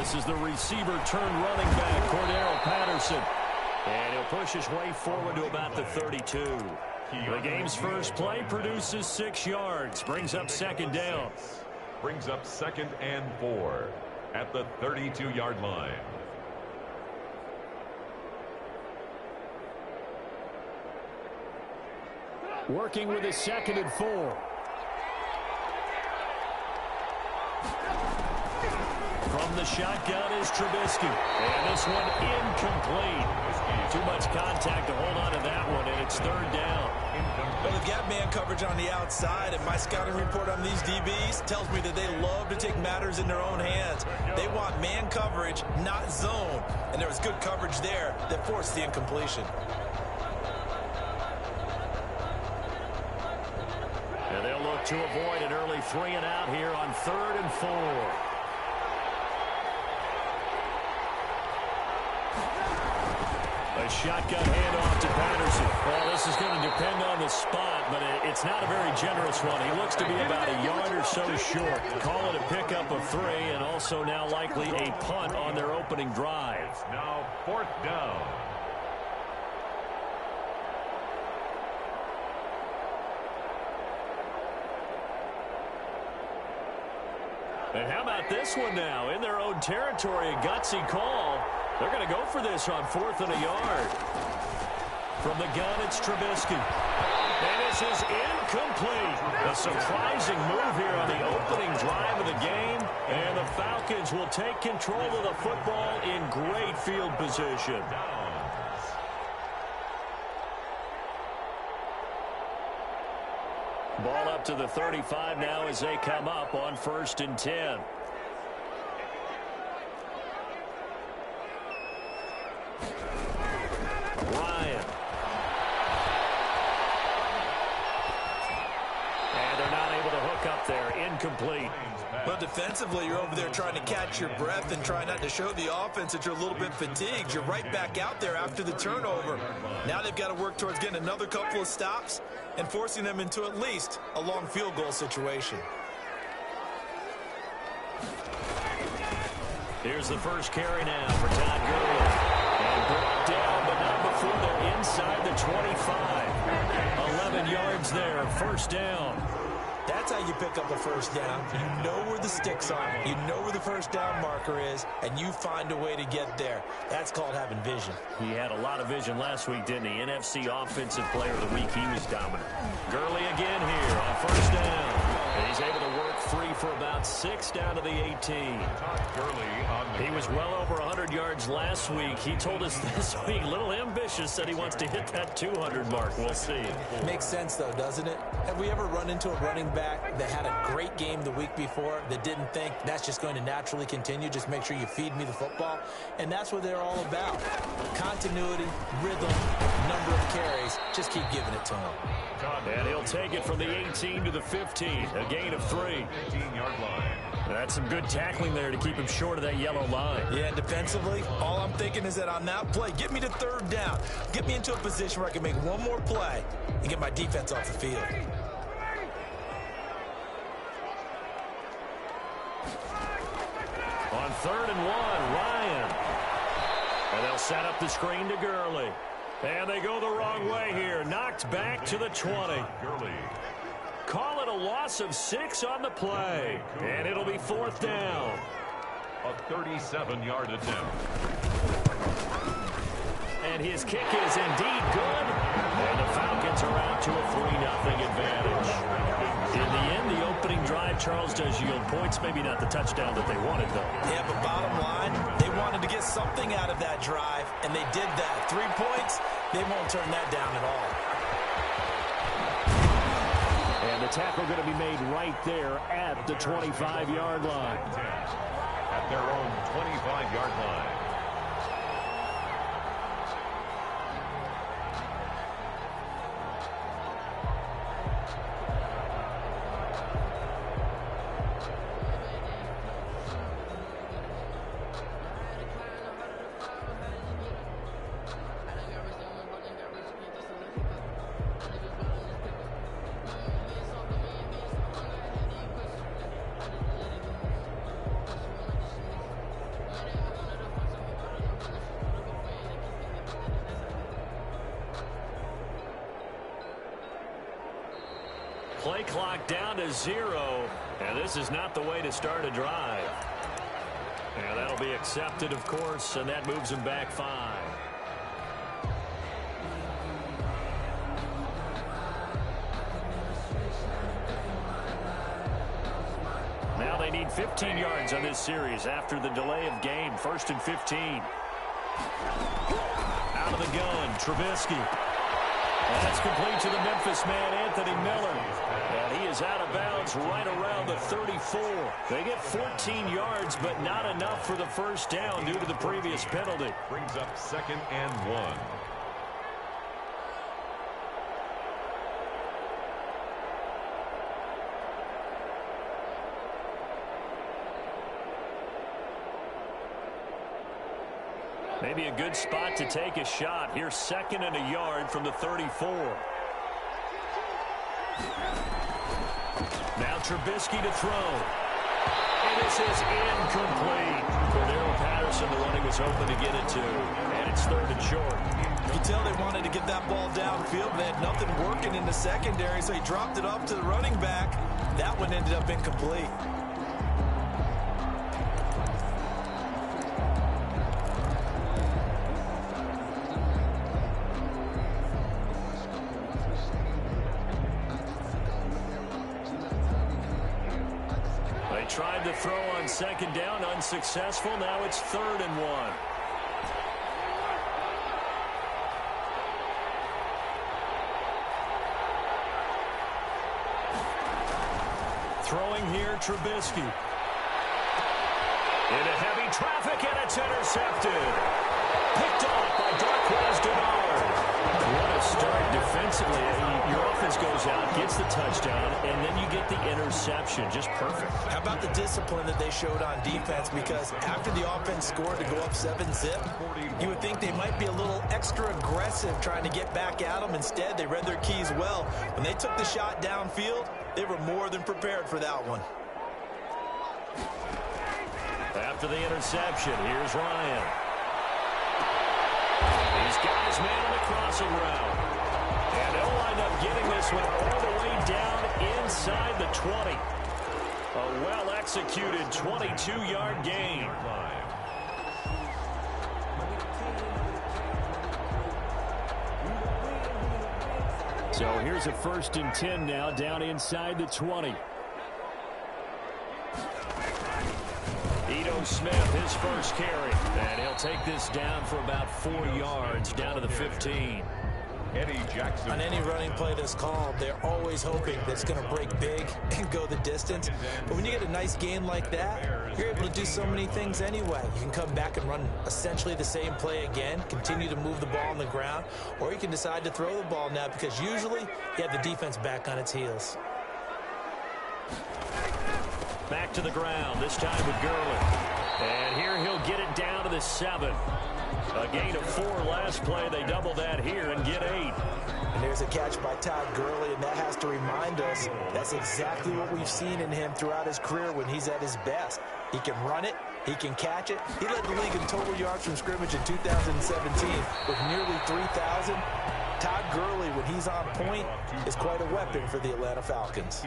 This is the receiver turned running back, Cordero Patterson. And he'll push his way forward to about the 32. The game's first play produces 6 yards. Brings up second down. Brings up 2nd and 4 at the 32-yard line. Working with his 2nd and 4. From the shotgun is Trubisky. And this one incomplete. Too much contact to hold on to that one, and it's 3rd down. Well, they've got man coverage on the outside, and my scouting report on these DBs tells me that they love to take matters in their own hands. They want man coverage, not zone. And there was good coverage there that forced the incompletion. And they'll look to avoid an early 3 and out here on 3rd and 4. A shotgun handoff to Patterson. Well, this is going to depend on the spot, but it's not a very generous one. He looks to be about a yard or so short. Call it a pickup of 3, and also now likely a punt on their opening drive. Now 4th down. And how about this one now? In their own territory, a gutsy call. They're going to go for this on 4th and a yard. From the gun, it's Trubisky. And this is incomplete. A surprising move here on the opening drive of the game. And the Falcons will take control of the football in great field position. Ball up to the 35 now as they come up on 1st and 10. Ryan. And they're not able to hook up there. Incomplete. Well, defensively, you're over there trying to catch your breath and try not to show the offense that you're a little bit fatigued. You're right back out there after the turnover. Now they've got to work towards getting another couple of stops and forcing them into at least a long field goal situation. Here's the first carry now for Todd Gurley. And brought down, but not before they're inside the 25. 11 yards there, 1st down. That's how you pick up a 1st down. You know where the sticks are. You know where the 1st down marker is, and you find a way to get there. That's called having vision. He had a lot of vision last week, didn't he? NFC Offensive Player of the Week. He was dominant. Gurley again here on 1st down. And he's able to work free for about 6 down to the 18. He was well over 100 yards last week. He told us this week, a little ambitious, said he wants to hit that 200 mark. We'll see. Makes sense, though, doesn't it? Have we ever run into a running back that had a great game the week before that didn't think that's just going to naturally continue? Just make sure you feed me the football. And that's what they're all about. Continuity, rhythm, number of carries. Just keep giving it to him. And he'll take it from the 18 to the 15. A gain of 3. 15-yard line. That's some good tackling there to keep him short of that yellow line. Yeah, defensively, all I'm thinking is that on that play, get me to 3rd down. Get me into a position where I can make one more play and get my defense off the field. On 3rd and 1, Ryan. And they'll set up the screen to Gurley. And they go the wrong way here. Knocked back to the 20. Gurley. Call it a loss of 6 on the play. And it'll be 4th down. A 37-yard attempt. And his kick is indeed good. And the Falcons are out to a 3-0 advantage. In the end, the opening drive, Charles, does yield points. Maybe not the touchdown that they wanted, though. Yeah, but bottom line, they wanted to get something out of that drive, and they did that. 3 points, they won't turn that down at all. And the tackle going to be made right there at the 25-yard line. At their own 25-yard line. Play clock down to 0, and this is not the way to start a drive. And that'll be accepted, of course, and that moves them back 5. Now they need 15 yards on this series after the delay of game. 1st and 15. Out of the gun, Trubisky. And that's complete to the Memphis man, Anthony Miller. And he is out of bounds right around the 34. They get 14 yards, but not enough for the first down due to the previous penalty. Brings up 2nd and 1. Maybe a good spot to take a shot. Here's 2nd and a yard from the 34. Now Trubisky to throw. And this is incomplete. Cordero Patterson, the one he was hoping to get it to. And it's 3rd and short. You can tell they wanted to get that ball downfield. They had nothing working in the secondary, so he dropped it up to the running back. That one ended up incomplete. Tried to throw on 2nd down, unsuccessful. Now it's 3rd and 1. Throwing here, Trubisky. Into heavy traffic, and it's intercepted. Picked off by Darqueze Dennard. What a start defensively. Your offense goes out, gets the touchdown, and then you get the interception. Just perfect. How about the discipline that they showed on defense? Because after the offense scored to go up 7-zip, you would think they might be a little extra aggressive trying to get back at them. Instead, they read their keys well. When they took the shot downfield, they were more than prepared for that one. After the interception, here's Ryan. He's got his man on the crossing route. And they'll wind up getting this one all the way down inside the 20. A well-executed 22-yard gain. So here's a 1st and 10 now, down inside the 20. Ito Smith, his first carry. And he'll take this down for about 4 yards, down to the 15. Eddie Jackson. On any running play that's called, they're always hoping that it's going to break big and go the distance. But when you get a nice game like that, you're able to do so many things anyway. You can come back and run essentially the same play again, continue to move the ball on the ground, or you can decide to throw the ball now because usually you have the defense back on its heels. Back to the ground, this time with Gurley. And here he'll get it down to the 7. A gain of 4 last play. They double that here and get 8. And there's a catch by Todd Gurley, and that has to remind us that's exactly what we've seen in him throughout his career when he's at his best. He can run it. He can catch it. He led the league in total yards from scrimmage in 2017 with nearly 3,000. Todd Gurley, when he's on point, is quite a weapon for the Atlanta Falcons.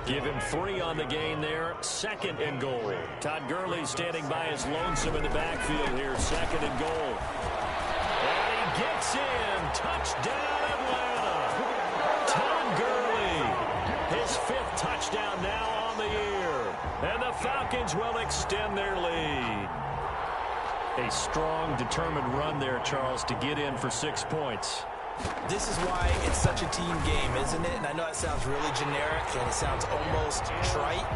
Give him 3 on the gain there. 2nd and goal. Todd Gurley standing by his lonesome in the backfield here. 2nd and goal. And he gets in. Touchdown, Atlanta. Todd Gurley. His 5th touchdown now on the year. And the Falcons will extend their lead. A strong, determined run there, Charles, to get in for 6 points. This is why it's such a team game, isn't it? And I know it sounds really generic and it sounds almost trite,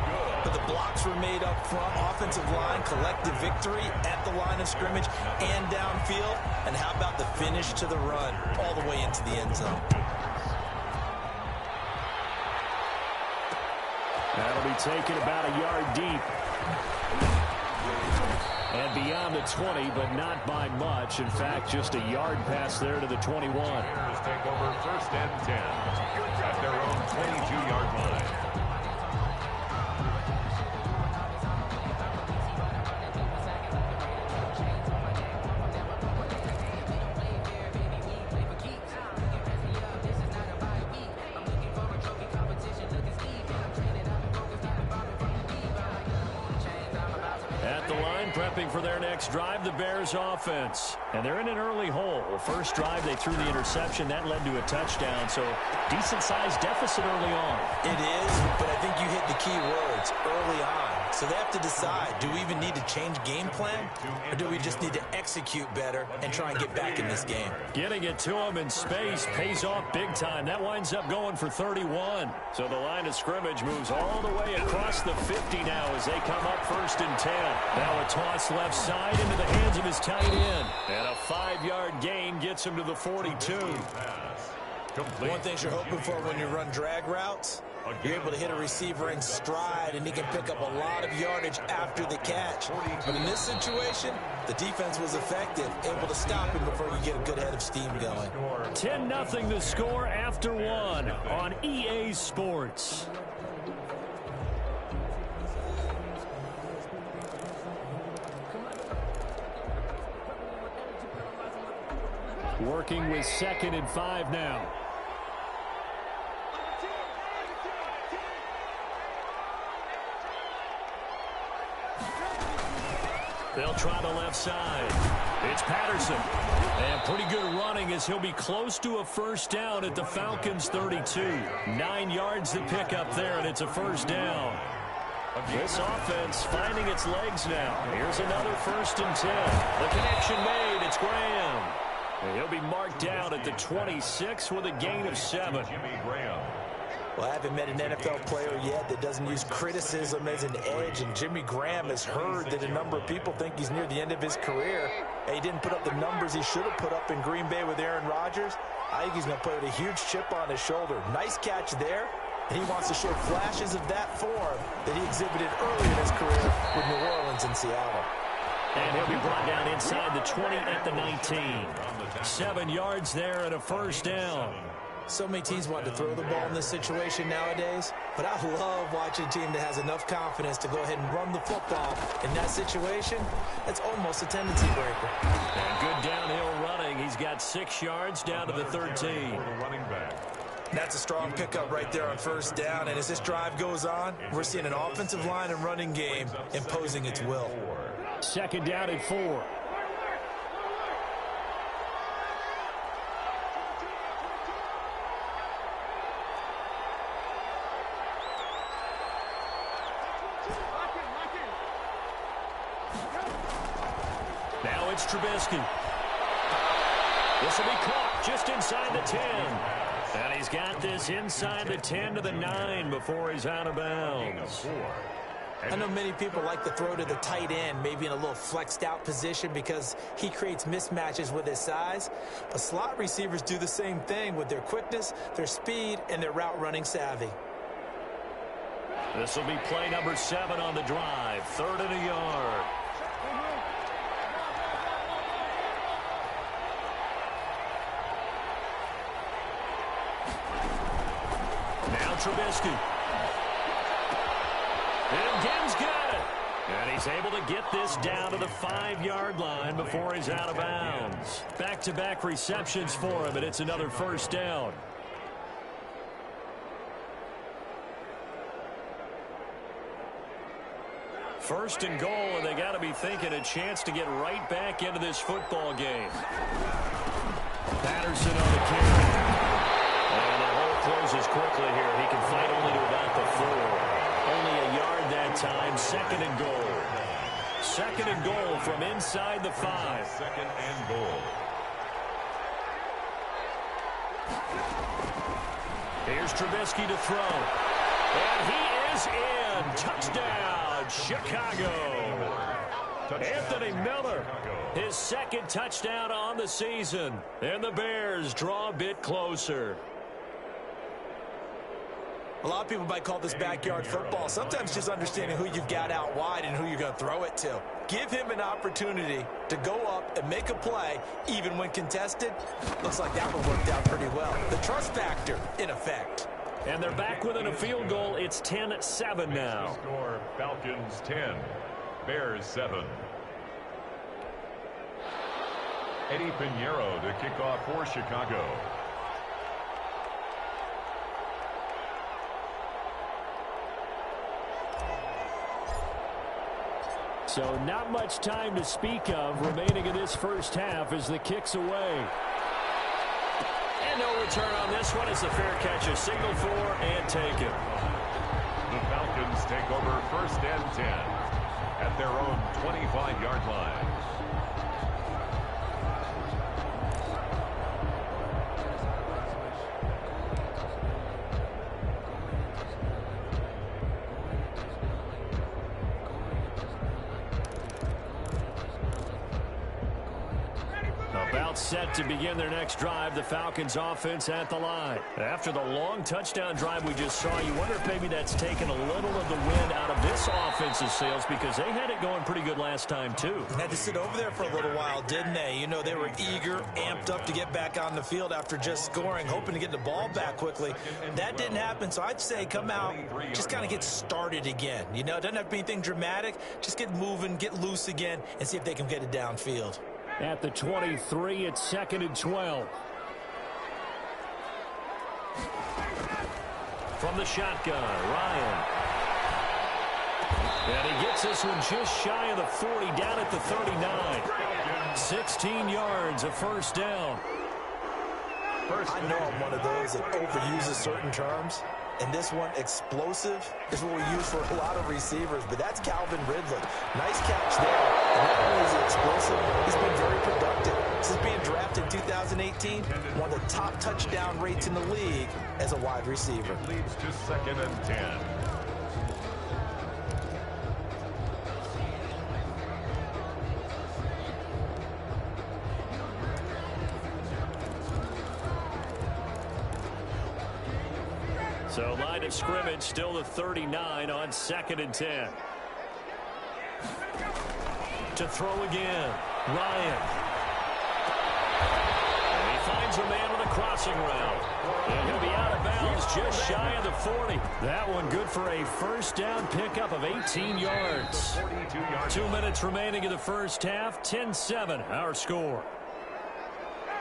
but the blocks were made up front, offensive line, collective victory at the line of scrimmage and downfield. And how about the finish to the run all the way into the end zone? That'll be taken about a yard deep. And beyond the 20, but not by much. In fact, just a yard pass there to the 21. Bears take over 1st and 10 at their own 22-yard line. prepping for their next drive, the Bears offense. And they're in an early hole. First drive, they threw the interception. That led to a touchdown, so decent-sized deficit early on. It is, but I think you hit the key words, early on. So they have to decide, do we even need to change game plan, or do we just need to execute better and try and get back in this game? Getting it to him in space pays off big time. That winds up going for 31. So the line of scrimmage moves all the way across the 50 now as they come up 1st and 10. Now a toss left side into the hands of his tight end. And a 5-yard gain gets him to the 42. One thing you're hoping for when you run drag routes, you're able to hit a receiver in stride, and he can pick up a lot of yardage after the catch. But in this situation, the defense was effective, able to stop him before you get a good head of steam going. 10-0 the score after 1 on EA Sports. Working with 2nd and 5 now. They'll try the left side. It's Patterson. And pretty good running as he'll be close to a first down at the Falcons' 32. 9 yards to pick up there, and it's a first down. This offense finding its legs now. Here's another 1st and 10. The connection made. It's Graham. And he'll be marked down at the 26 with a gain of 7. Jimmy Graham. Well, I haven't met an NFL player yet that doesn't use criticism as an edge, and Jimmy Graham has heard that a number of people think he's near the end of his career. And he didn't put up the numbers he should have put up in Green Bay with Aaron Rodgers. I think he's going to play with a huge chip on his shoulder. Nice catch there, and he wants to show flashes of that form that he exhibited early in his career with New Orleans and Seattle. And he'll be brought down inside the 20 at the 19. 7 yards there and a first down. So many teams want to throw the ball in this situation nowadays, but I love watching a team that has enough confidence to go ahead and run the football. In that situation, that's almost a tendency breaker. And good downhill running. He's got 6 yards down to the 13. Running back. That's a strong pickup right there on first down, and as this drive goes on, we're seeing an offensive line and running game imposing its will. 2nd down and 4. Now it's Trubisky. This will be caught just inside the 10. And he's got this inside the 10 to the 9 before he's out of bounds. I know many people like to throw to the tight end, maybe in a little flexed out position because he creates mismatches with his size. But slot receivers do the same thing with their quickness, their speed, and their route running savvy. This will be play number 7 on the drive. 3rd and a yard. Now Trubisky. And Gibbs got it. And he's able to get this down to the 5-yard line before he's out of bounds. Back-to-back receptions for him, and it's another first down. First and goal, and they got to be thinking a chance to get right back into this football game. Patterson on the carry. And the hole closes quickly here. He can fight only to about the 4. Only a yard that time. 2nd and goal. 2nd and goal from inside the 5. 2nd and goal. Here's Trubisky to throw. And he is in. Touchdown, Chicago. Anthony Miller, his 2nd touchdown on the season. And the Bears draw a bit closer. A lot of people might call this backyard football. Sometimes just understanding who you've got out wide and who you're going to throw it to. Give him an opportunity to go up and make a play, even when contested. Looks like that one worked out pretty well. The trust factor, in effect. And they're back within a field goal. It's 10-7 now. Score Falcons 10, Bears 7. Eddie Pinheiro to kick off for Chicago. So not much time to speak of remaining in this first half as the kick's away. And no return on this one as the fair catch is signaled for and taken. The Falcons take over 1st and 10 at their own 25-yard line. About set to begin their next drive, the Falcons offense at the line. After the long touchdown drive we just saw, you wonder if maybe that's taken a little of the wind out of this offense's sails because they had it going pretty good last time too. Had to sit over there for a little while, didn't they? You know, they were eager, amped up to get back on the field after just scoring, hoping to get the ball back quickly. That didn't happen, so I'd say come out, just kind of get started again. You know, it doesn't have to be anything dramatic. Just get moving, get loose again, and see if they can get it downfield. At the 23, it's 2nd and 12. From the shotgun, Ryan. And he gets this one just shy of the 40, down at the 39. 16 yards, a first down. I know I'm one of those that overuses certain terms. And this one, explosive, is what we use for a lot of receivers. But that's Calvin Ridley. Nice catch there. And not only is he explosive, he's been very productive. Since being drafted in 2018, one of the top touchdown rates in the league as a wide receiver. It leads to 2nd and 10. So line of scrimmage still the 39 on 2nd and 10. To throw again, Ryan. And he finds a man with a crossing route. And he'll be out of bounds just shy of the 40. That one good for a first down pickup of 18 yards. 2 minutes remaining in the first half, 10-7 our score.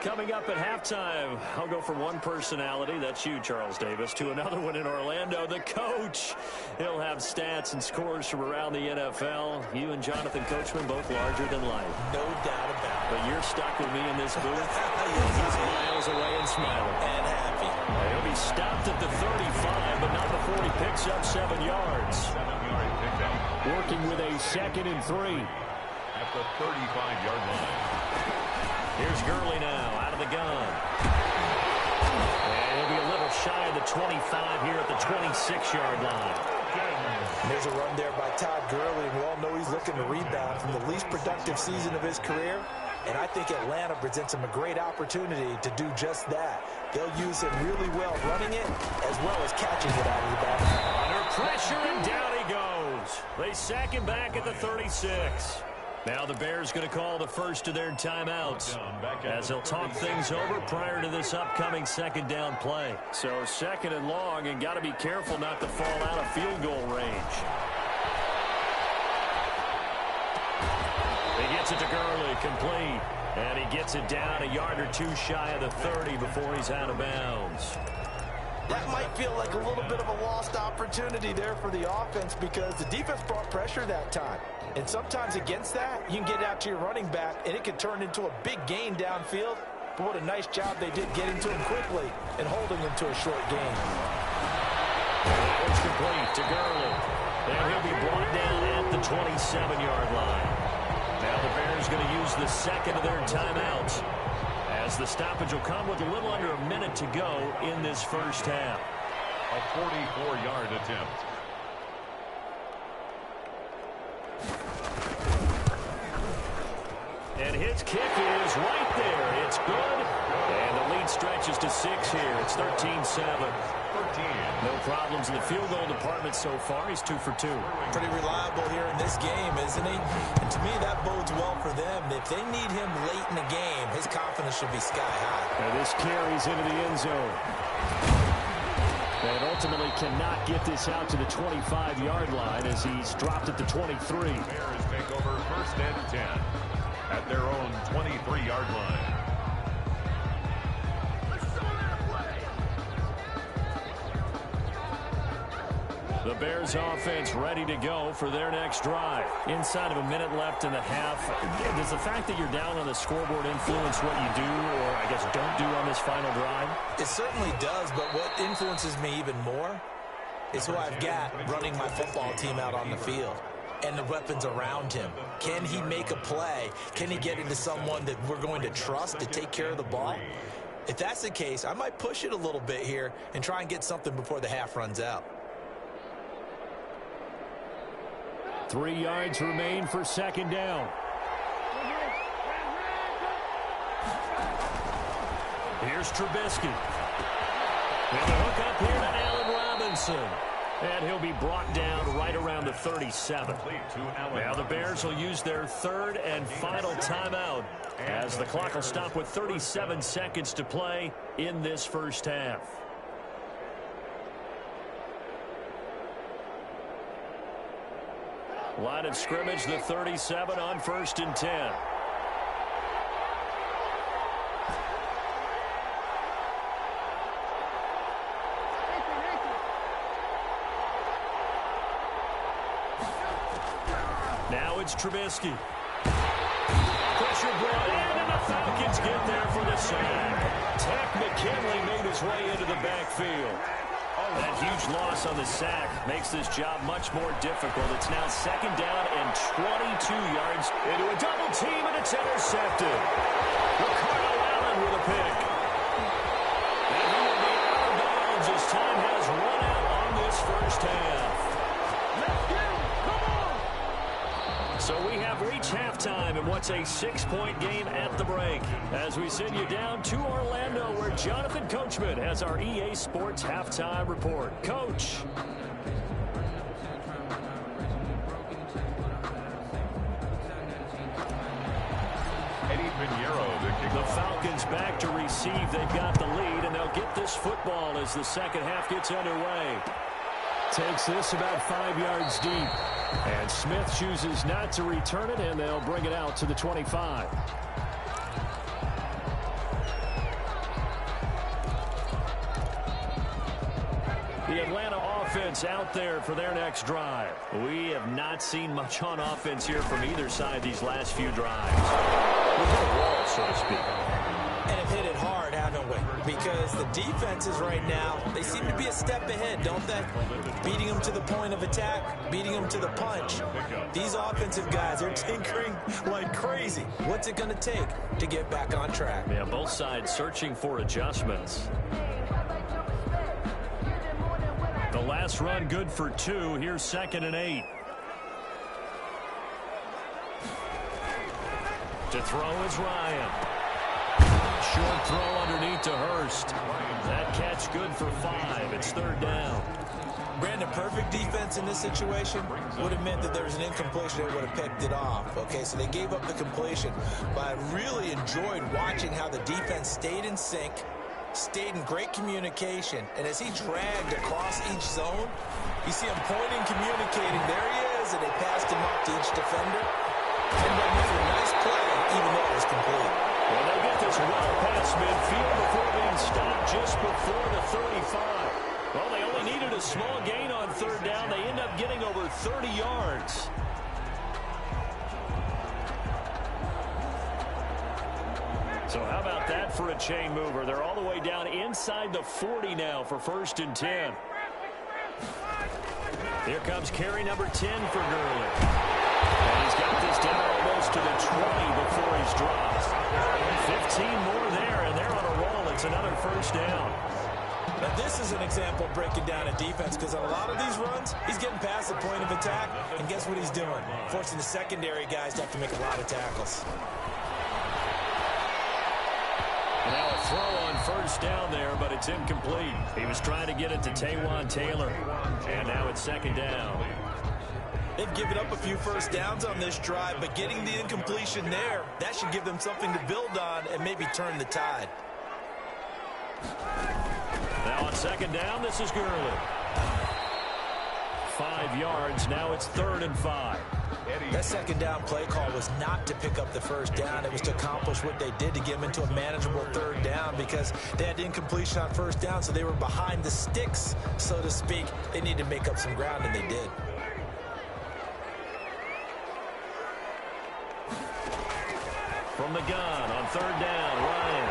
Coming up at halftime, I'll go from one personality, that's you, Charles Davis, to another one in Orlando, the coach. He'll have stats and scores from around the NFL. You and Jonathan Coachman both larger than life. No doubt about it. But you're stuck with me in this booth. He's miles away and smiling. And happy. He'll be stopped at the 35, but not before he picks up 7 yards. 7-yard pickup. Working with a 2nd and 3. At the 35-yard line. Here's Gurley now, out of the gun. And he'll be a little shy of the 25 here at the 26-yard line. And there's a run there by Todd Gurley, and we all know he's looking to rebound from the least productive season of his career. And I think Atlanta presents him a great opportunity to do just that. They'll use him really well running it as well as catching it out of the back. Under pressure, and down he goes. They sack him back at the 36. Now the Bears going to call the first of their timeouts as they'll talk things over prior to this upcoming 2nd down play. So 2nd and long, and got to be careful not to fall out of field goal range. He gets it to Gurley, complete. And he gets it down a yard or two shy of the 30 before he's out of bounds. That might feel like a little bit of a lost opportunity there for the offense because the defense brought pressure that time. And sometimes against that, you can get out to your running back, and it could turn into a big gain downfield. But what a nice job they did getting to him quickly and holding him to a short gain. It's complete to Gurley. And he'll be brought down at the 27-yard line. Now the Bears going to use the 2nd of their timeouts, as the stoppage will come with a little under a minute to go in this first half. A 44-yard attempt. And his kick is right there. It's good. And the lead stretches to 6 here. It's 13-7. No problems in the field goal department so far. He's 2 for 2. Pretty reliable here in this game, isn't he? And to me, that bodes well for them. If they need him late in the game, his confidence should be sky high. And this carries into the end zone. And ultimately cannot get this out to the 25-yard line as he's dropped at the 23. Bears take over 1st and 10 at their own 23-yard line. The Bears offense ready to go for their next drive. Inside of a minute left in the half, does the fact that you're down on the scoreboard influence what you do, or I guess don't do on this final drive? It certainly does, but what influences me even more is who I've got running my football team out on the field and the weapons around him. Can he make a play? Can he get into someone that we're going to trust to take care of the ball? If that's the case, I might push it a little bit here and try and get something before the half runs out. 3 yards remain for second down. Here's Trubisky. And the hook up here to Allen Robinson. And he'll be brought down right around the 37. Now the Bears will use their third and final timeout as the clock will stop with 37 seconds to play in this first half. Line of scrimmage, the 37 on 1st and 10. Now it's Trubisky. Pressure brought in, and the Falcons get there for the sack. Takk McKinley made his way into the backfield. That huge loss on the sack makes this job much more difficult. It's now second down and 22 yards into a double team, and it's intercepted. Ricardo Allen with a pick. And he will be out of bounds as time has run out on this first half. Let's go! Come on! So we have reached halftime in what's a 6-point game at the break. As we send you down to Orlando, where Jonathan Coachman has our EA Sports halftime report. Coach. Eddie Pinheiro, the Falcons back to receive. They've got the lead, and they'll get this football as the second half gets underway. Takes this about 5 yards deep. And Smith chooses not to return it, and they'll bring it out to the 25. The Atlanta offense out there for their next drive. We have not seen much on offense here from either side these last few drives. We've hit a wall, so to speak. And have hit it hard, haven't we? Because the defenses right now, they seem to be a step ahead, don't they? Beating them to the point of attack, beating them to the punch. These offensive guys are tinkering like crazy. What's it going to take to get back on track? Yeah, both sides searching for adjustments. The last run good for 2. Here's 2nd and 8. To throw is Ryan. Short throw underneath to Hurst. That catch good for 5. It's 3rd down. Brandon, perfect defense in this situation would have meant that there was an incompletion that would have picked it off. Okay, so they gave up the completion. But I really enjoyed watching how the defense stayed in sync, stayed in great communication, and as he dragged across each zone, you see him pointing, communicating. There he is, and they passed him up to each defender. And they made a nice play, even though it was complete. Well, they get this well past midfield before being stopped just before the 35. Well, they only needed a small gain on 3rd down. They end up getting over 30 yards. So how about that for a chain mover? They're all the way down inside the 40 now for 1st and 10. Here comes carry number 10 for Gurley. And he's got this down almost to the 20 before he's dropped. 15 more there, and they're on a roll. It's another 1st down. Now, this is an example of breaking down a defense, because on a lot of these runs, he's getting past the point of attack, and guess what he's doing? Forcing the secondary guys to have to make a lot of tackles. Now a throw on 1st down there, but it's incomplete. He was trying to get it to Taywan Taylor, and now it's 2nd down. They've given up a few 1st downs on this drive, but getting the incompletion there, that should give them something to build on and maybe turn the tide. Now on 2nd down, this is Gurley. 5 yards, now it's 3rd and 5. That second down play call was not to pick up the first down. It was to accomplish what they did, to get them into a manageable third down, because they had incompletion on first down, so they were behind the sticks, so to speak. They needed to make up some ground, and they did. From the gun on third down, Ryan.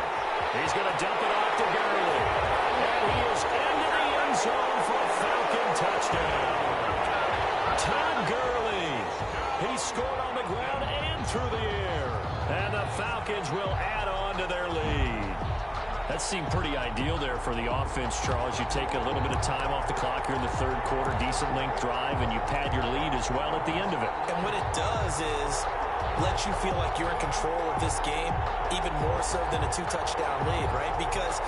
He's going to dump it off to Gurley. And he is into the end zone for a Falcon touchdown. Todd Gurley. He scored on the ground and through the air. And the Falcons will add on to their lead. That seemed pretty ideal there for the offense, Charles. You take a little bit of time off the clock here in the third quarter, decent length drive, and you pad your lead as well at the end of it. And what it does is let you feel like you're in control of this game, even more so than a two-touchdown lead, right? Because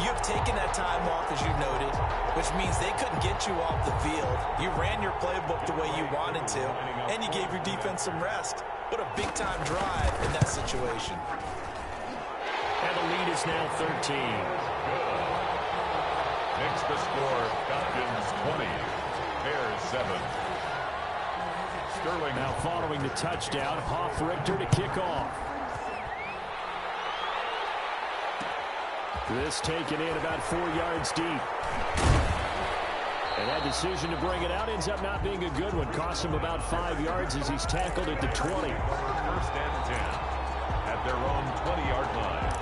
you've taken that time off, as you noted, which means they couldn't get you off the field. You ran your playbook the way you wanted to, and you gave your defense some rest. What a big-time drive in that situation. And the lead is now 13. Makes the score Falcons 20, Bears 7. Sterling now following the touchdown, Hoff-Richter to kick off. This taken in about 4 yards deep. And that decision to bring it out ends up not being a good one. Costs him about 5 yards as he's tackled at the 20. First and 10 at their own 20-yard line.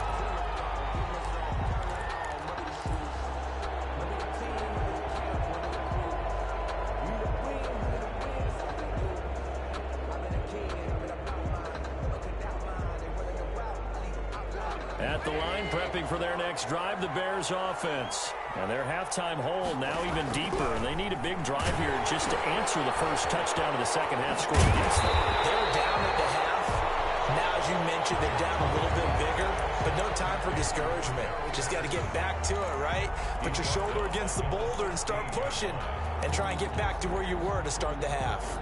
At the line, prepping for their next drive, the Bears offense. And their halftime hole now even deeper, and they need a big drive here just to answer the first touchdown of the second half score against them. They were down at the half. Now, as you mentioned, they're down a little bit bigger, but no time for discouragement. Just got to get back to it, right? Put your shoulder against the boulder and start pushing, and try and get back to where you were to start the half.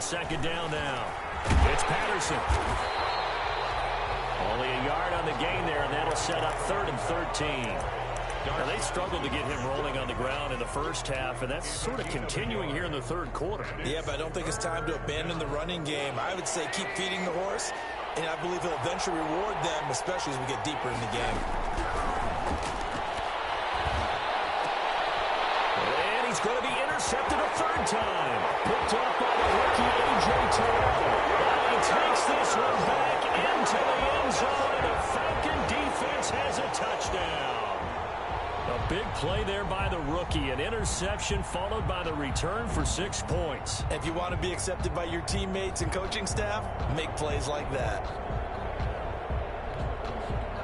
Second down now. It's Patterson. Only a yard on the gain there, and that'll set up 3rd and 13. Now, they struggled to get him rolling on the ground in the first half, and that's sort of continuing here in the third quarter. Yeah, but I don't think it's time to abandon the running game. I would say keep feeding the horse, and I believe he'll eventually reward them, especially as we get deeper in the game. And he's going to be intercepted a third time. Picked up by the rookie A.J. Terrell. He takes this one back into the end zone, and the Falcon defense has a touchdown. A big play there by the rookie. An interception followed by the return for 6 points. If you want to be accepted by your teammates and coaching staff, make plays like that.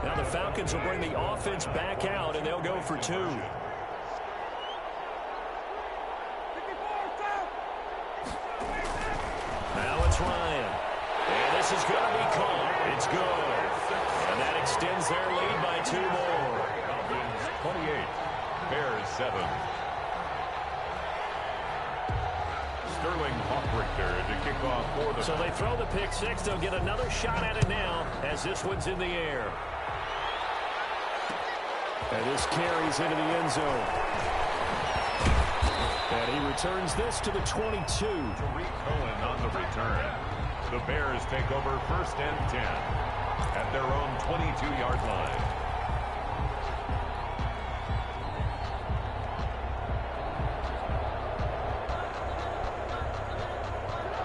Now the Falcons will bring the offense back out, and they'll go for 2. Now it's Ryan. And this is going to be caught. It's good. And that extends their lead by 2 more. Falcons 28, Bears 7. Sterling Hoff-Richter to kick off for the... So they throw the pick 6. They'll get another shot at it now as this one's in the air. And this carries into the end zone. And he returns this to the 22. Tariq Cohen on the return. The Bears take over 1st and 10 at their own 22-yard line.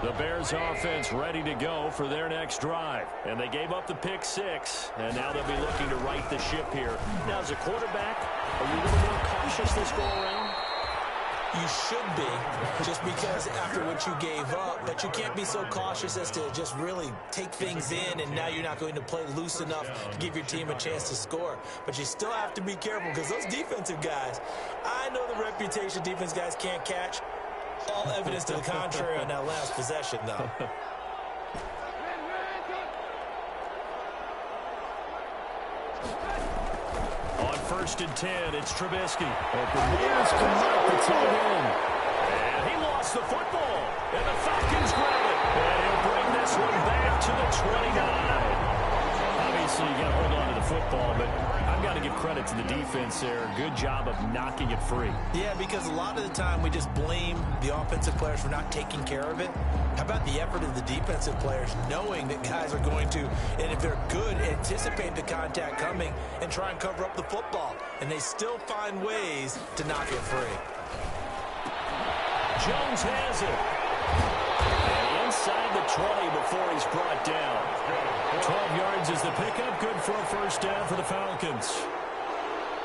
The Bears offense ready to go for their next drive. And they gave up the pick 6. And now they'll be looking to right the ship here. Now, as a quarterback, are you a little more cautious this go around? You should be, just because after what you gave up. But you can't be so cautious as to just really take things in, and now you're not going to play loose enough to give your team a chance to score. But you still have to be careful, because those defensive guys, I know the reputation defense guys can't catch. All evidence to the contrary on that last possession, though. On 1st and 10, it's Trubisky. But the Bears connect the tight end. And he lost the football. And the Falcons grab it. And he'll bring them this one back to the 29. Obviously, you got to hold on to the football, but I've got to give credit to the defense there. Good job of knocking it free. Yeah, because a lot of the time we just blame the offensive players for not taking care of it. How about the effort of the defensive players knowing that guys are going to, and if they're good, anticipate the contact coming and try and cover up the football. And they still find ways to knock it free. Jones has it. And inside the 20 before he's brought down. 12 yards is the pickup. Good for a first down for the Falcons.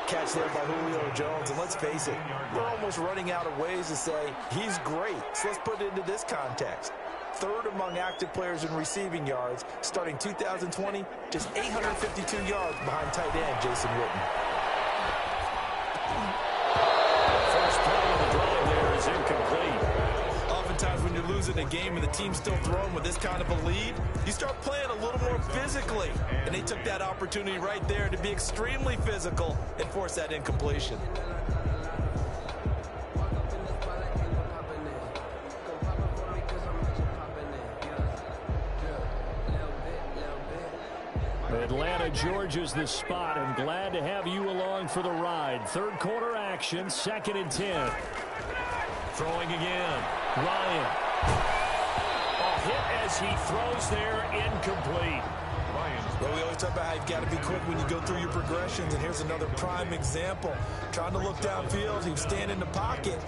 Catch there by Julio Jones. And let's face it, we're almost running out of ways to say he's great. So let's put it into this context. Third among active players in receiving yards, starting 2020, just 852 yards behind tight end Jason Witten. First play of the drive there is incomplete. Oftentimes when you're losing a game and the team's still throwing with this kind of a lead, you start playing a little more physically. And they took that opportunity right there to be extremely physical and force that incompletion. Atlanta, Georgia's the spot, and glad to have you along for the ride. Third quarter action, 2nd and 10. Throwing again. Ryan. A hit as he throws there, incomplete. Well, we always talk about how you've got to be quick when you go through your progressions, and here's another prime example. Trying to look downfield, he was standing in the pocket,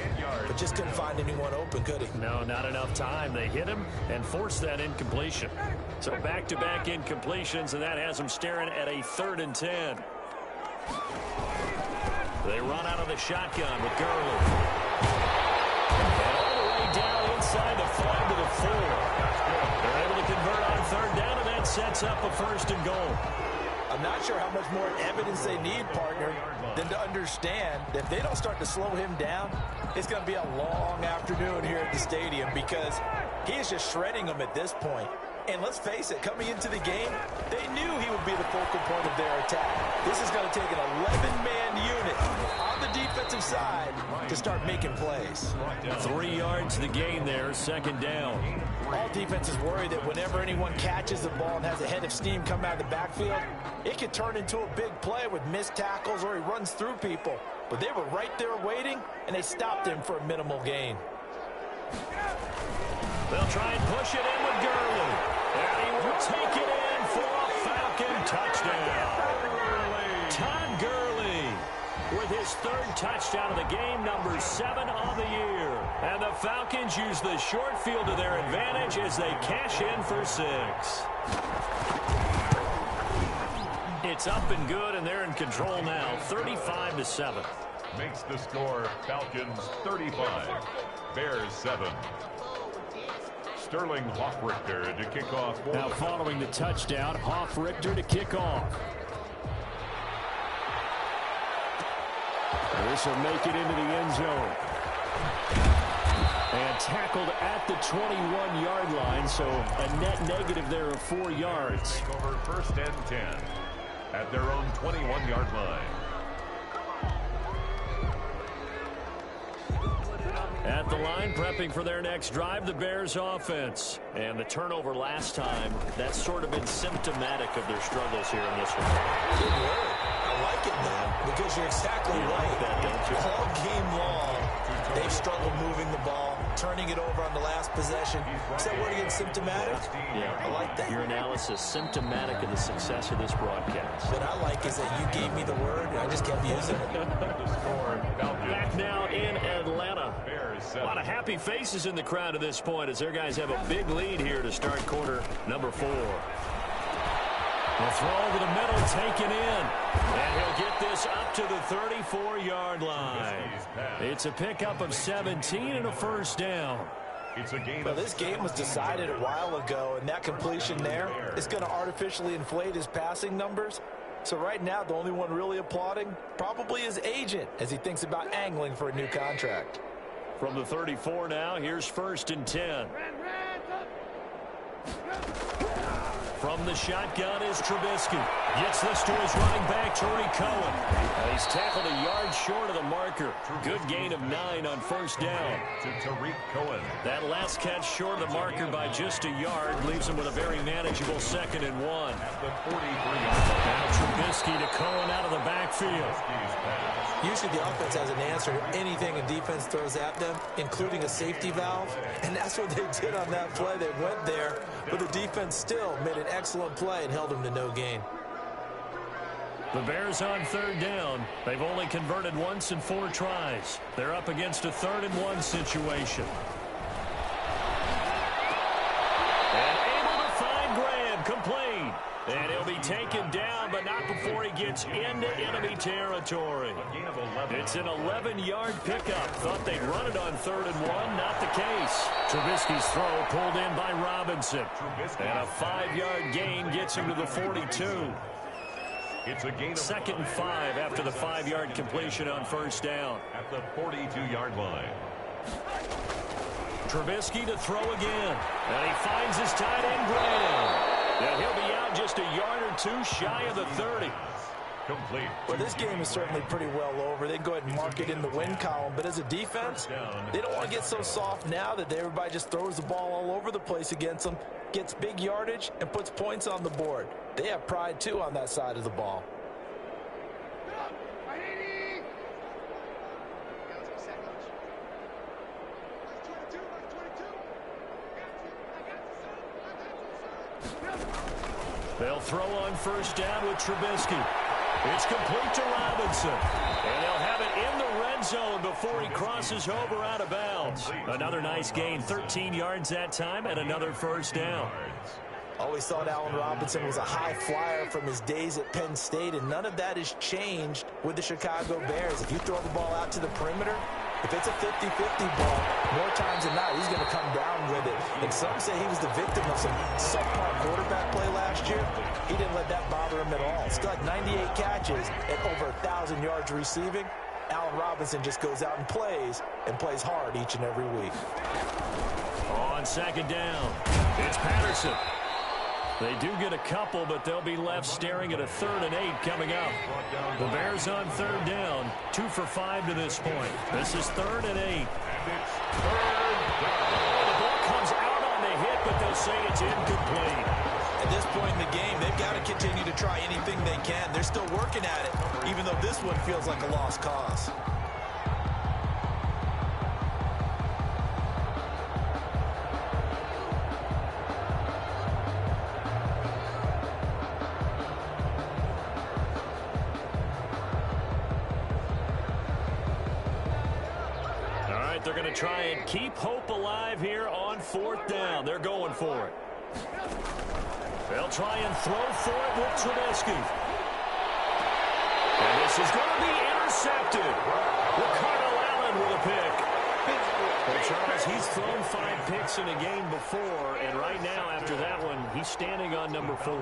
but just couldn't find anyone open, could he? No, not enough time. They hit him and forced that incompletion. So back-to-back incompletions, and that has him staring at a 3rd and 10. They run out of the shotgun with Gurley. And all the way down inside the 5 to the 4. They're able to convert on 3rd down, and that sets up a 1st and goal. I'm not sure how much more evidence they need, partner, than to understand that if they don't start to slow him down, it's going to be a long afternoon here at the stadium because he is just shredding them at this point. And let's face it, coming into the game, they knew he would be the focal point of their attack. This is going to take an 11-man unit on the defensive side to start making plays. 3 yards the gain there, 2nd down. All defenses worry that whenever anyone catches the ball and has a head of steam come out of the backfield, it could turn into a big play with missed tackles or he runs through people. But they were right there waiting, and they stopped him for a minimal gain. They'll try and push it in with Gurley. And he will take it in for a Falcon touchdown. Todd Gurley with his 3rd touchdown of the game, number 7 on the year. And the Falcons use the short field to their advantage as they cash in for 6. It's up and good, and they're in control now, 35-7. Makes the score Falcons 35, Bears 7. Sterling Hoffrichter to kick off. Now following the touchdown, Hoffrichter to kick off. This will make it into the end zone. And tackled at the 21-yard line, so a net negative there of 4 yards. Over 1st and 10 at their own 21-yard line. At the line, prepping for their next drive, the Bears offense. And the turnover last time, that's sort of been symptomatic of their struggles here in this one. Good word. I like it, man, because you're exactly right. All game long, they've struggled moving the ball, turning it over on the last possession. Is that word again, symptomatic? Yeah, I like that. Your analysis, symptomatic of the success of this broadcast. What I like is that you gave me the word, and I just kept using it. Back now in Atlanta. A lot of happy faces in the crowd at this point as their guys have a big lead here to start quarter number 4. The throw over the middle taken in. And he'll get this up to the 34-yard line. It's a pickup of 17 and a 1st down. Well, this game was decided a while ago, and that completion there is going to artificially inflate his passing numbers. So right now, the only one really applauding probably his agent as he thinks about angling for a new contract. From the 34 now, here's 1st and 10. From the shotgun is Trubisky. Gets this to his running back, Tariq Cohen. He's tackled a yard short of the marker. Good gain of 9 on first down. To Tariq Cohen. That last catch short of the marker by just a yard leaves him with a very manageable 2nd and 1. At the 43-yard line. Now Trubisky to Cohen out of the backfield. Usually the offense has an answer to anything a defense throws at them, including a safety valve. And that's what they did on that play. They went there, but the defense still made an excellent play and held them to no gain. The Bears on 3rd down. They've only converted once in 4 tries. They're up against a 3rd and 1 situation. And able to find Graham, complete. And he'll be taken down, but not before he gets into enemy territory. It's an 11-yard pickup. Thought they'd run it on 3rd and 1. Not the case. Trubisky's throw pulled in by Robinson. And a 5-yard gain gets him to the 42. It's a gain of 2nd and 5 after the 5-yard completion on first down. At the 42-yard line. Trubisky to throw again. And he finds his tight end, Graham. And he'll be out just a yard or 2 shy of the 30. Complete. Well, this game is certainly pretty well over. They go ahead and mark it in the win column. But as a defense, they don't want to get so soft now that everybody just throws the ball all over the place against them, gets big yardage, and puts points on the board. They have pride, too, on that side of the ball. They'll throw on first down with Trubisky. It's complete to Robinson. And they'll have it in the red zone before he crosses over out of bounds. Another nice gain, 13 yards that time, and another first down. Always thought Allen Robinson was a high flyer from his days at Penn State, and none of that has changed with the Chicago Bears. If you throw the ball out to the perimeter, if it's a 50-50 ball, more times than not, he's going to come down with it. And some say he was the victim of some subpar quarterback play last year. He didn't let that bother him at all. Still had 98 catches and over 1,000 yards receiving. Allen Robinson just goes out and plays hard each and every week. On 2nd down, it's Patterson. They do get a couple, but they'll be left staring at a 3rd and 8 coming up. The Bears on 3rd down, 2 for 5 to this point. This is 3rd and 8. And it's 3rd down. The ball comes out on the hit, but they'll say it's incomplete. At this point in the game, they've got to continue to try anything they can. They're still working at it, even though this one feels like a lost cause. They're going to try and keep hope alive here on 4th down. They're going for it. They'll try and throw for it with Trubisky. And this is going to be intercepted. Ricardo Allen with a pick. Well, Charles, he's thrown 5 picks in a game before, and right now, after that one, he's standing on number 4.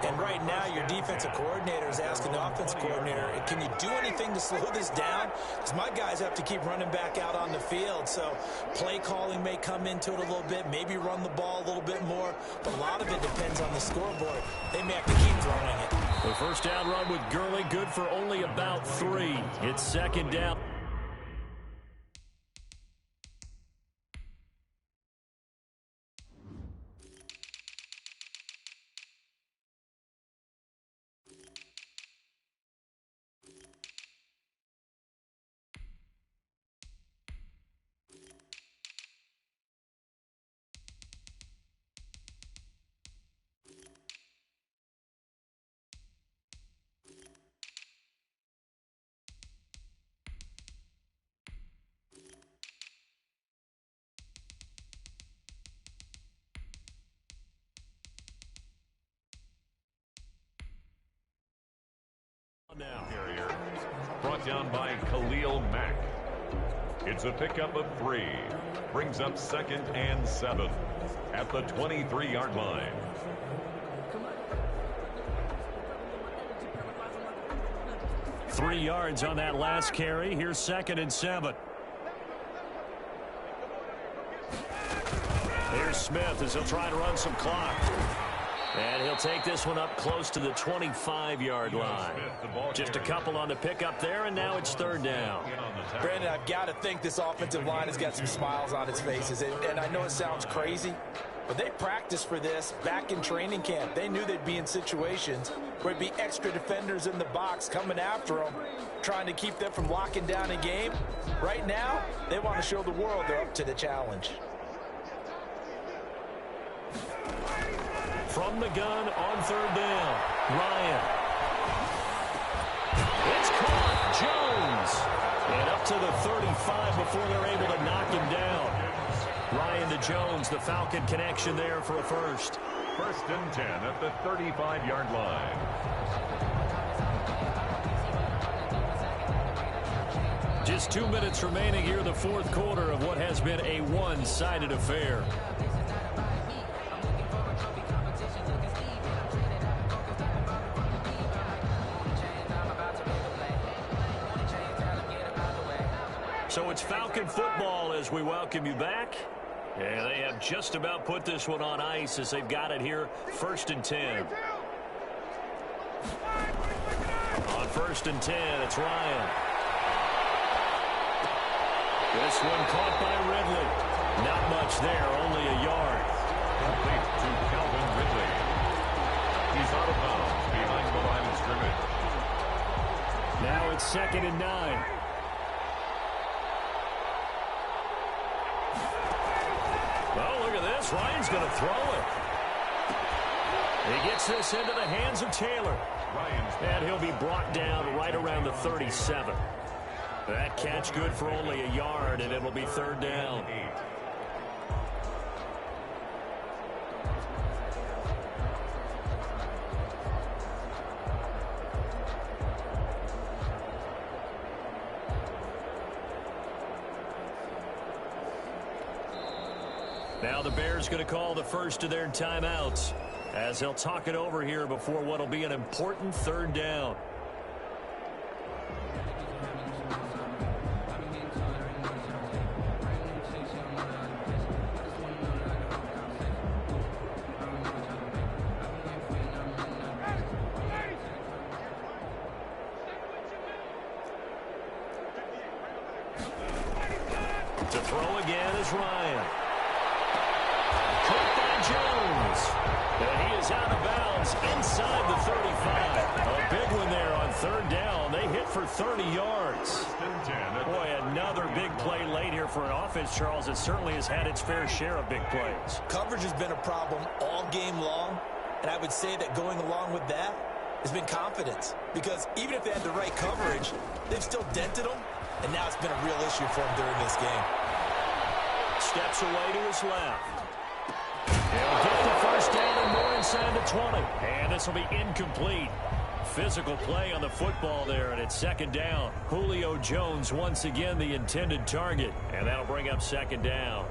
And right now, your defensive coordinator is asking the offensive coordinator, can you do anything to slow this down? Because my guys have to keep running back out on the field, so play calling may come into it a little bit, maybe run the ball a little bit more, but a lot of it depends on the scoreboard. They may have to keep throwing it. The first down run with Gurley, good for only about 3. It's 2nd down. Now, brought down by Khalil Mack. It's a pickup of 3. Brings up 2nd and 7 at the 23-yard line. Three yards on that last carry. Here's 2nd and 7. Here's Smith as he'll try to run some clock. And he'll take this one up close to the 25-yard line. Just a couple on the pickup there, and now it's third down. Brandon, I've got to think this offensive line has got some smiles on its faces. And I know it sounds crazy, but they practiced for this back in training camp. They knew they'd be in situations where it'd be extra defenders in the box coming after them, trying to keep them from locking down a game. Right now, they want to show the world they're up to the challenge. From the gun on third down, Ryan. It's caught, Jones. And up to the 35 before they're able to knock him down. Ryan to Jones, the Falcon connection there for a first. First and 10 at the 35-yard line. Just 2 minutes remaining here in the fourth quarter of what has been a one-sided affair. So it's Falcon football as we welcome you back. And they have just about put this one on ice as they've got it here, first and 10. On first and 10, it's Ryan. This one caught by Ridley. Not much there, only a yard. Complete to Calvin Ridley. He's out of bounds behind the line of scrimmage. Now it's second and 9. Oh, look at this. Ryan's going to throw it. He gets this into the hands of Taylor. And he'll be brought down right around the 37. That catch good for only a yard, and it'll be third down. Now the Bears going to call the first of their timeouts as they'll talk it over here before what will be an important third down. To throw again is Ryan. Caught by Jones. And he is out of bounds inside the 35. A big one there on third down. They hit for 30 yards. Boy, another big play late here for an offense, Charles, that certainly has had its fair share of big plays. Coverage has been a problem all game long, and I would say that going along with that has been confidence. Because even if they had the right coverage, they've still dented them, and now it's been a real issue for them during this game. Steps away to his left. He'll get the first down and more inside the 20. And this will be incomplete. Physical play on the football there, and it's second down. Julio Jones once again the intended target, and that'll bring up second down.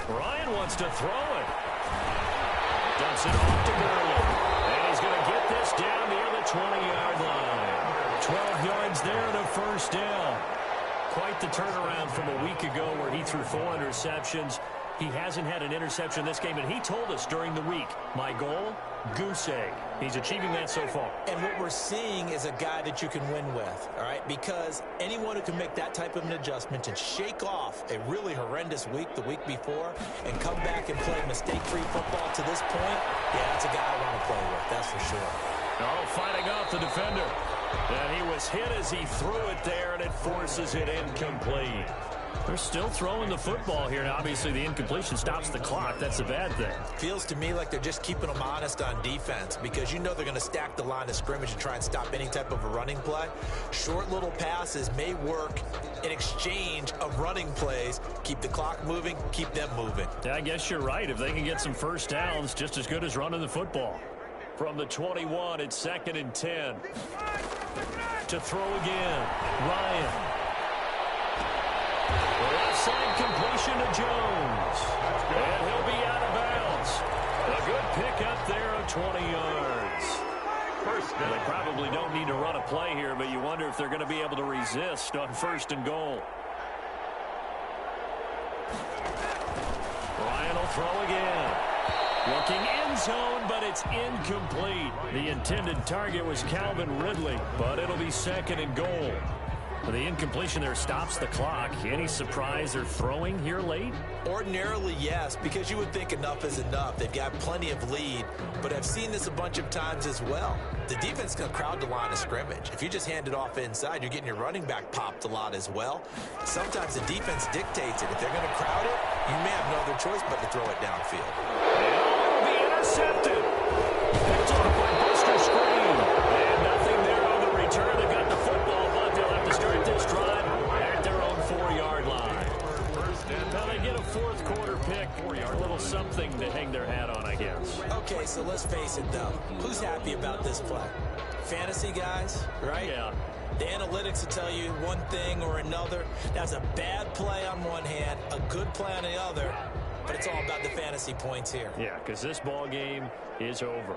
Ryan wants to throw it. Dumps it off to Gurley. And he's going to get this down near the 20-yard line. 12 yards there and a first down. Quite the turnaround from a week ago where he threw 4 interceptions. He hasn't had an interception in this game, and he told us during the week, my goal, goose egg. He's achieving that so far. And what we're seeing is a guy that you can win with, all right? Because anyone who can make that type of an adjustment and shake off a really horrendous week the week before and come back and play mistake-free football to this point, yeah, that's a guy I want to play with, that's for sure. Oh, fighting off the defender. And he was hit as he threw it there, and it forces it incomplete. They're still throwing the football here. Now, obviously, the incompletion stops the clock. That's a bad thing. Feels to me like they're just keeping them honest on defense because you know they're going to stack the line of scrimmage and try and stop any type of a running play. Short little passes may work in exchange of running plays. Keep the clock moving, keep them moving. Yeah, I guess you're right. If they can get some first downs, just as good as running the football. From the 21, it's second and 10. To throw again. Ryan. Left side completion to Jones. And he'll be out of bounds. A good pickup there of 20 yards. Well, they probably don't need to run a play here, but you wonder if they're going to be able to resist on 1st and goal. Ryan will throw again. Looking end zone, but it's incomplete. The intended target was Calvin Ridley, but it'll be 2nd and goal. The incompletion there stops the clock. Any surprise or throwing here late? Ordinarily, yes, because you would think enough is enough. They've got plenty of lead, but I've seen this a bunch of times as well. The defense is going to crowd the line of scrimmage. If you just hand it off inside, you're getting your running back popped a lot as well. Sometimes the defense dictates it. If they're going to crowd it, you may have no other choice but to throw it downfield. And it'll be intercepted. Picked off by Buster Screen. And nothing there on the return. They got the football, but they'll have to start this drive at their own 4-yard line. Now they get a 4th quarter pick. A little something to hang their hat on, I guess. Okay, so let's face it, though. Who's happy about this play? Fantasy guys, right? Yeah. The analytics will tell you one thing or another. That's a bad play on one hand, a good play on the other, but it's all about the fantasy points here. Yeah, because this ball game is over.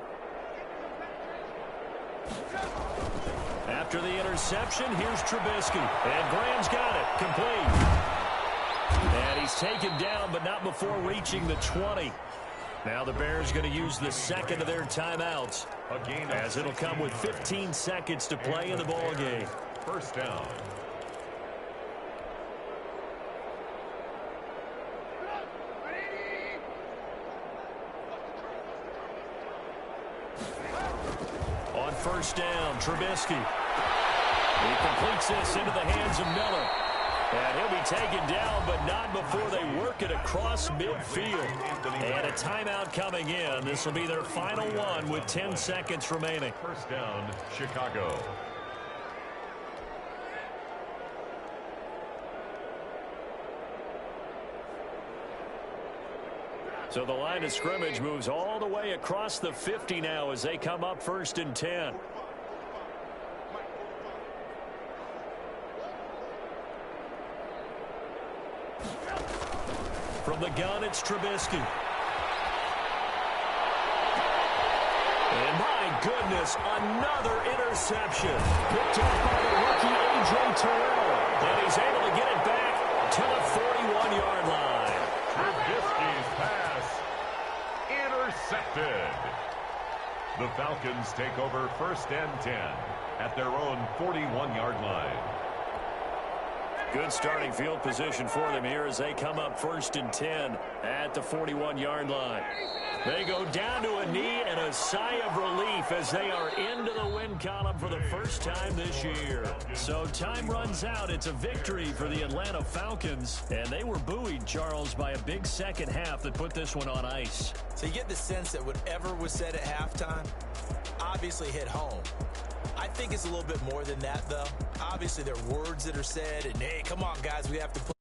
After the interception, here's Trubisky. And Graham's got it. Complete. And he's taken down, but not before reaching the 20. Now the Bears going to use the 2nd of their timeouts, as it'll come with 15 seconds to play in the ball game. 1st down. On 1st down, Trubisky. He completes this into the hands of Miller. And he'll be taken down, but not before they work it across midfield. And a timeout coming in. This will be their final one with 10 seconds remaining. 1st down, Chicago. So the line of scrimmage moves all the way across the 50 now as they come up 1st and 10. From the gun, it's Trubisky. And my goodness, another interception. Picked up by the rookie A.J. Terrell. And he's able to get it back to the 41-yard line. Trubisky's pass intercepted. The Falcons take over 1st and 10 at their own 41-yard line. Good starting field position for them here as they come up 1st and 10 at the 41-yard line. They go down to a knee and a sigh of relief as they are into the win column for the first time this year. So time runs out. It's a victory for the Atlanta Falcons. And they were buoyed, Charles, by a big second half that put this one on ice. So you get the sense that whatever was said at halftime obviously hit home. I think it's a little bit more than that, though. Obviously, there are words that are said, and, hey, come on, guys, we have to play.